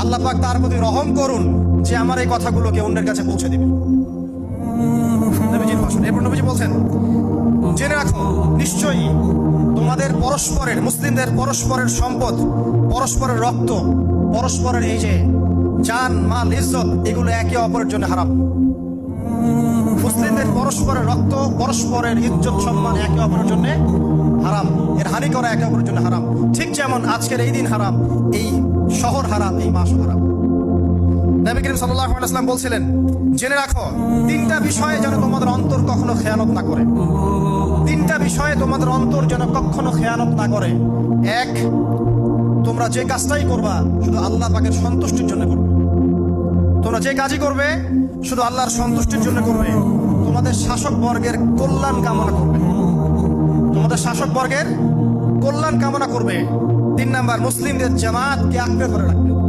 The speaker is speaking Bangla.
আল্লাহ পাক তার প্রতি রহম করুন যে আমার এই কথাগুলোকে অন্যের কাছে পৌঁছে দিবে। নবীজির ভাষণ। এরপর নবীজি বলছেন, জেনে রাখো নিশ্চয়ই তোমাদের পরস্পরের, মুসলিমদের পরস্পরের সম্পদ, পরস্পরের রক্ত, পরস্পরের এই যে জান মাল ইজ্জত, এগুলো একে অপরের জন্য হারাম। মুসলিমদের পরস্পরের রক্ত, পরস্পরের ইজ্জত সম্মান একে অপরের জন্য হারাম। এর হানি করা একে অপরের জন্য হারাম। ঠিক যেমন আজকের এই দিন হারাম, এই শহর হারাম, এই মাস হারাম। নবী করিম সাল্লাল্লাহু আলাইহি ওয়াসাল্লাম বলছিলেন, জেনে রাখো তিনটা বিষয়ে যেন তোমাদের অন্তর কখনো খেয়ানত না করে। তিনটা বিষয়ে তোমাদের অন্তর যেন কখনো খেয়ানত না করে। এক, তোমরা যে কাজটাই করবা শুধু আল্লাহ পাকের সন্তুষ্টির জন্য করবে। তোমরা যে কাজই করবে শুধু আল্লাহর সন্তুষ্টির জন্য করবে। তোমাদের শাসক বর্গের কল্যাণ কামনা করবে। তোমাদের শাসক বর্গের কল্যাণ কামনা করবে। 3 নাম্বার, মুসলিমদের জামাতকে আঁকড়ে ধরে রাখবে।